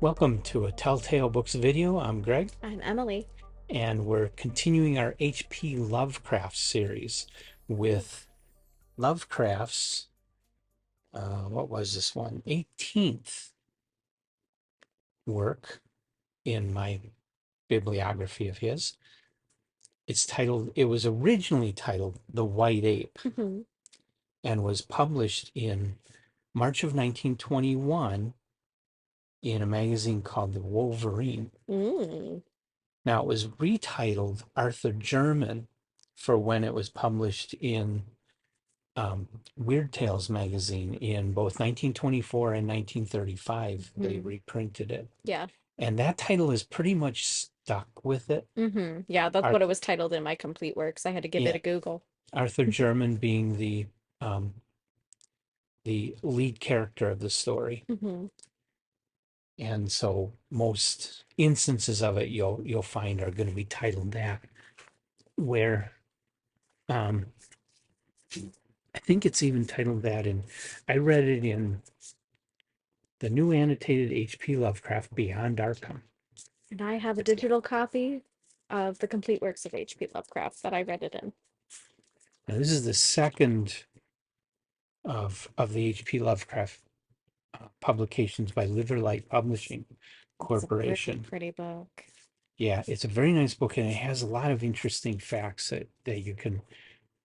Welcome to a Telltale Books video. I'm Greg, I'm Emily. and we're continuing our H.P. Lovecraft series Ooh. with Lovecraft's, what was this one? 18th work in my bibliography of his. It was originally titled The White Ape Mhm. and was published in March of 1921 in a magazine called The Wolverine. Mm. Now, it was retitled Arthur German for when it was published in um, Weird Tales magazine in both 1924 and 1935. They Mhm. reprinted it. Yeah. And that title is pretty much stuck with it. Yeah, that's what it Arthur, was titled in my complete works. I had to give it yeah, a Google. Arthur German being um, the lead character of the story. Hmm. And so most instances of it you'll find are going to be titled that, where um, I think it's even titled that I read it in the new annotated H.P. Lovecraft Beyond Arkham. And I have a It's digital copy of the complete works of H.P. Lovecraft that I read it in. Now this is the second of the H.P. Lovecraft publications by Liverlight Publishing It's a really Corporation. pretty book. Yeah, it's a very nice book, and it has a lot of interesting facts that you can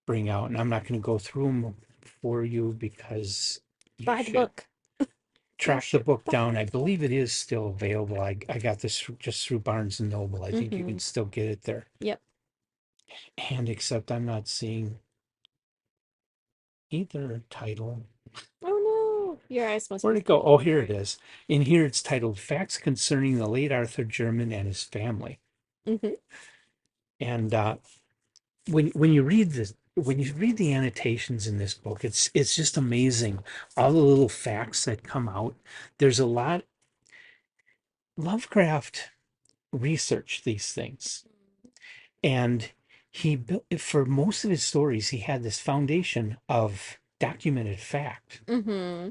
bring out. And I'm not going to go through them for you because you Buy the should book. You track the should book buy down. I the book. believe it is still available. I got this just through Barnes and Noble. I think you Hmm. can still get it there. Yep. And except I'm not seeing either title. Oh no, your eyes must Where'd be it go? full Oh, of here it work. is. In here, it's titled Facts Concerning the Late Arthur German and His Family. Hmm. And when you read the annotations in this book, it's just amazing. All the little facts that come out. There's a lot. Lovecraft researched these things, and he built for most of his stories. He had this foundation of documented fact, Hmm.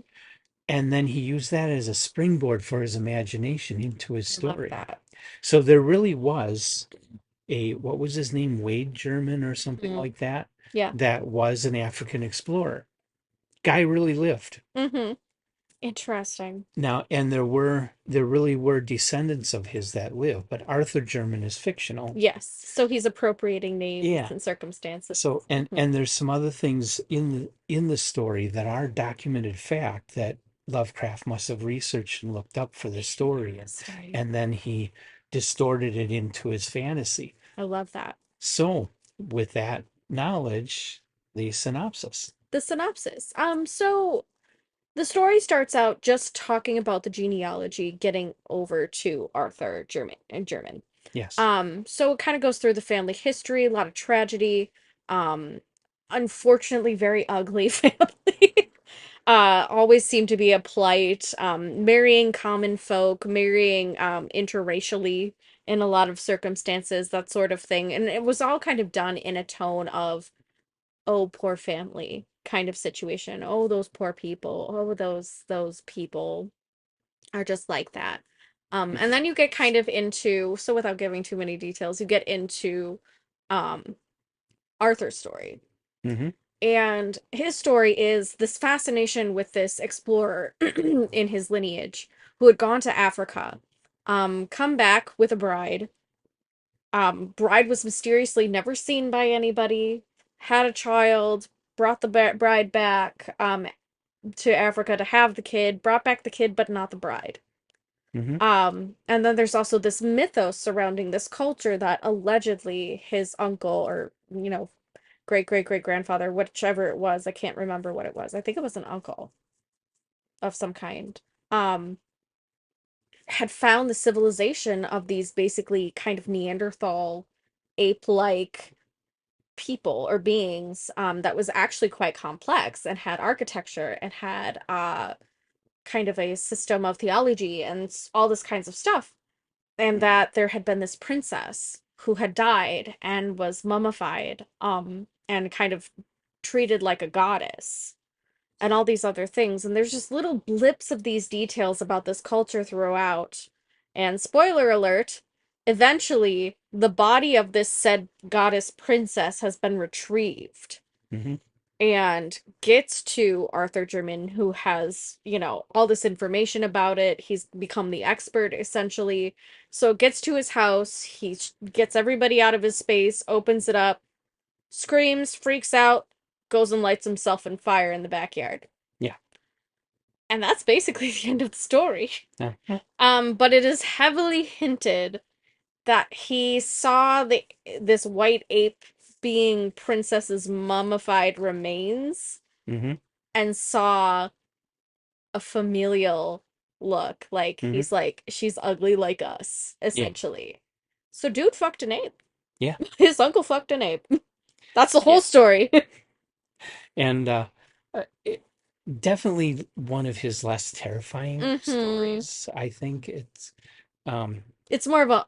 and then he used that as a springboard for his imagination into his I love story. that. So there really was what was his name, Wade German or something Hmm. like that, Yeah. that was an African explorer. Guy really lived. Hmm. Interesting. Now, and there really were descendants of his that live, but Arthur German is fictional. Yes. So he's appropriating names Yeah. and circumstances. So Hmm. and there's some other things in the story that are documented fact that Lovecraft must have researched and looked up for the story, Interesting. and then he distorted it into his fantasy. I love that. So, with that knowledge, the synopsis. The synopsis. So the story starts out just talking about the genealogy getting over to Arthur German. Yes. So it kind of goes through the family history, a lot of tragedy, um, unfortunately very ugly family. Always seem to be a plight, marrying common folk, marrying interracially in a lot of circumstances, that sort of thing. And it was all kind of done in a tone of, oh, poor family kind of situation. Oh, those poor people. Oh, those people are just like that. And then you get kind of into, so without giving too many details, you get into um Arthur's story. Mm-hmm. And his story is this fascination with this explorer in his lineage who had gone to Africa, come back with a bride. Bride was mysteriously never seen by anybody, had a child, brought the bride back to Africa to have the kid, brought back the kid, but not the bride. Mm-hmm. And then there's also this mythos surrounding this culture that allegedly his uncle or, great great great grandfather, whichever it was, I can't remember what it was. I think it was an uncle of some kind. Um, had found the civilization of these basically kind of Neanderthal ape-like people or beings that was actually quite complex and had architecture and had kind of a system of theology and all this kinds of stuff, and that there had been this princess who had died and was mummified and kind of treated like a goddess and all these other things, and there's just little blips of these details about this culture throughout, And spoiler alert, eventually the body of this said goddess princess has been retrieved Hmm. and gets to Arthur German, who has, all this information about it. He's become the expert essentially. So it gets to his house, he gets everybody out of his space, opens it up, screams, freaks out, goes and lights himself on fire in the backyard. Yeah. And that's basically the end of the story. Yeah. But it is heavily hinted that he saw this white ape being princess's mummified remains Hmm. and saw a familial look. Like Hmm. he's like, she's ugly like us, Yeah. essentially. So dude fucked an ape. Yeah. His uncle fucked an ape. That's the Yeah. whole story. And it, definitely one of his less terrifying Mm-hmm. stories. I think it's um, It's more of a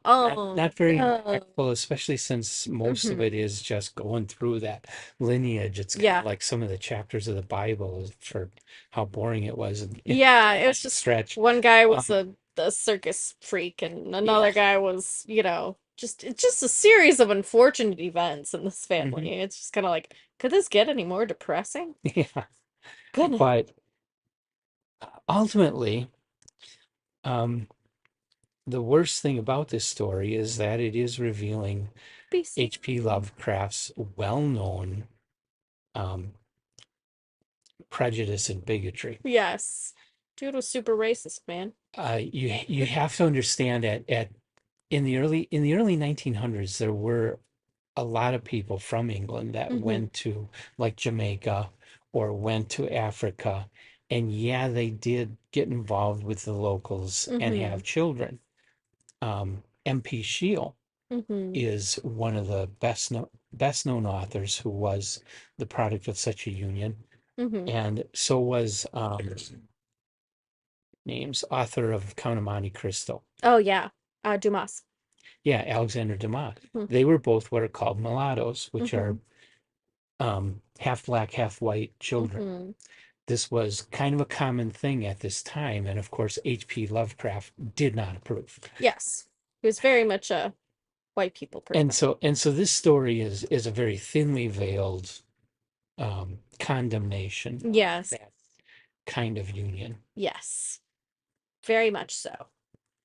not very oh. impactful, especially since most of Mm-hmm. it is just going through that lineage. It's kind of Yeah. like some of the chapters of the Bible for how boring it was in Yeah, it a was just stretch. one guy was Um, a circus freak and yeah. another guy was, just it's just a series of unfortunate events in this Hmm. family. It's just kind of like, could this get any more depressing? Yeah. Goodness. But ultimately, um, the worst thing about this story is that it is revealing Be H.P. serious. Lovecraft's well-known um, prejudice and bigotry. Yes. Dude was super racist, man. You have to understand at in the early 1900s there were a lot of people from England that Mm-hmm. went to like Jamaica or went to Africa, and yeah, they did get involved with the locals and Mm-hmm. have children. M.P. Shiel Mm-hmm. is one of the best known authors who was the product of such a union, Mm-hmm. and so was names author of Count of Monte Cristo. Oh yeah. Dumas. Yeah, Alexander Dumas. Mm-hmm. They were both what are called mulattoes, which Mm-hmm. are half black, half white children. Mm-hmm. This was kind of a common thing at this time, and of course, H.P. Lovecraft did not approve. Yes. He was very much a white people And person. so this story is a very thinly veiled condemnation of Yes. that kind of union. Yes. Very much so.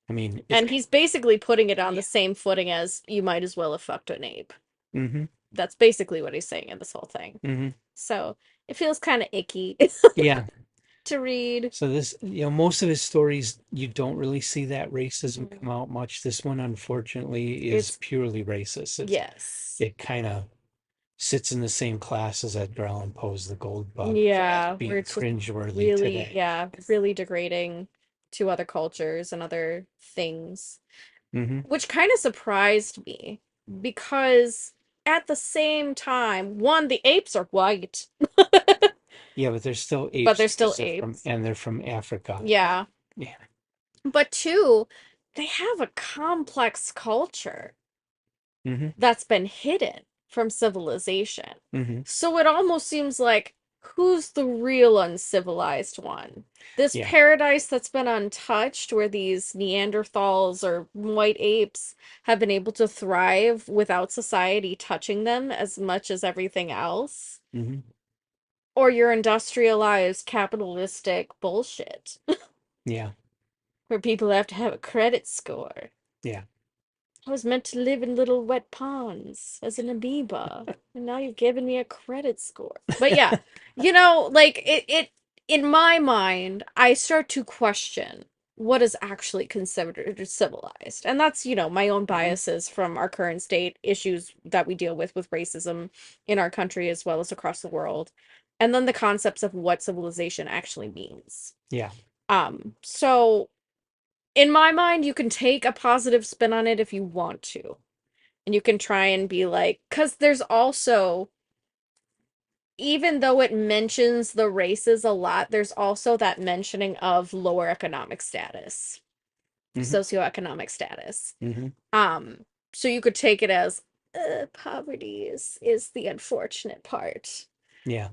I mean, it's And he's basically putting it on the yeah. same footing as you might as well have fucked an ape. Mm-hmm. That's basically what he's saying in this whole thing. Mm-hmm. So it feels kind of icky Yeah. to read. So this, most of his stories, you don't really see that racism Mhm. come out much. This one, unfortunately, is It's, purely racist. yes. It kind of sits in the same class as Edgar Allan Poe's The Gold Bug as Yeah, where being it's just cringeworthy really, today. yeah, really degrading to other cultures and other things, Hmm. which kind of surprised me because at the same time, one, the apes are white, Yeah, but they're still but apes they're still because apes. they're from Africa. Yeah. Yeah. But two, they have a complex culture Hmm. that's been hidden from civilization. Hmm. So it almost seems like who's the real uncivilized one? This Yeah. paradise that's been untouched, where these Neanderthals or white apes have been able to thrive without society touching them as much as everything else? Hmm. Or your industrialized capitalistic bullshit, Yeah. where people have to have a credit score. Yeah. I was meant to live in little wet ponds as an amoeba, and now you've given me a credit score. But yeah, like in my mind, I start to question what is actually considered civilized. And that's, my own Hmm. biases from our current state, issues that we deal with racism in our country as well as across the world. And then the concepts of what civilization actually means. Yeah. So in my mind, you can take a positive spin on it if you want to. And you can try and be like, because there's also, even though it mentions the races a lot, there's also that mentioning of lower economic status, Hmm. socioeconomic status. Hmm. Um, so you could take it as poverty is the unfortunate part. Yeah.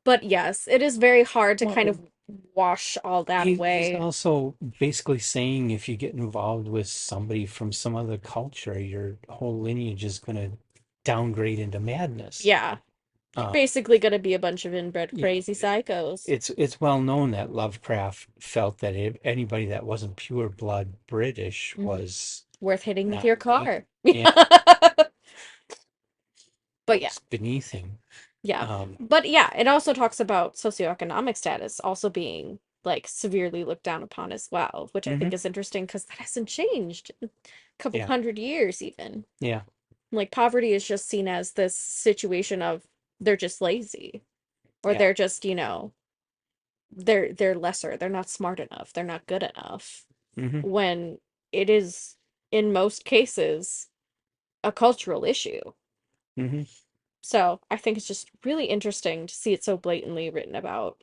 But yes, it is very hard to kind Well, of. wash all that He's away. also basically saying if you get involved with somebody from some other culture, your whole lineage is going to downgrade into madness. Yeah, you're Uh, basically gonna be a bunch of inbred you know, crazy psychos. it's well known that Lovecraft felt that anybody that wasn't pure blood British Mhm. was Worth hitting with not, your car. yeah, But yeah, was beneath him. yeah. Um, But yeah, it also talks about socioeconomic status also being like severely looked down upon as well, which I think hmm is interesting because that hasn't changed in a couple yeah, hundred years even. yeah, Like poverty is just seen as this situation of they're just lazy or yeah, they're just, they're lesser, they're not smart enough, they're not good enough. hmm When it is in most cases a cultural issue. hmm So I think it's just really interesting to see it so blatantly written about.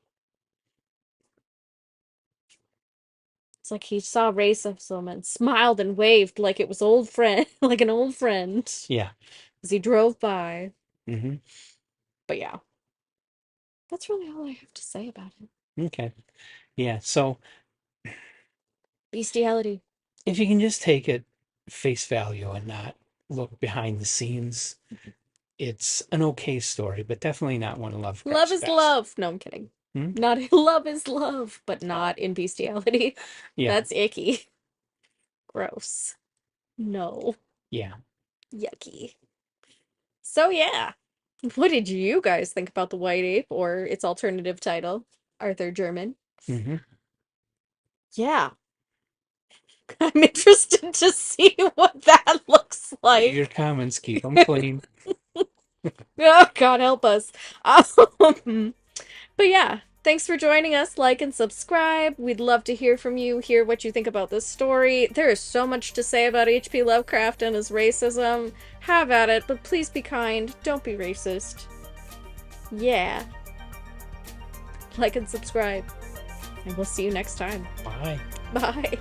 It's like he saw racism and smiled and waved like it was old friend, like an old friend, yeah, as he drove by. hmm But yeah, that's really all I have to say about it. okay, yeah. So Bestiality. if you can just take it face value and not look behind the scenes, it's an okay story, but definitely not one of Love Lovecraft's is best. love. No, I'm kidding. Hmm? Not love is love, but Oh, not in bestiality. yeah, That's icky. Gross. No. yeah. Yucky. So yeah. What did you guys think about the White Ape or its alternative title, Arthur German? hmm Yeah, I'm interested to see what that looks Your like. comments keep them clean. Oh, God help us. Um, but yeah, thanks for joining us. Like and subscribe. We'd love to hear from you, hear what you think about this story. There is so much to say about H.P. Lovecraft and his racism. Have at it, but please be kind. Don't be racist. Yeah, like and subscribe. And we'll see you next time. Bye. Bye.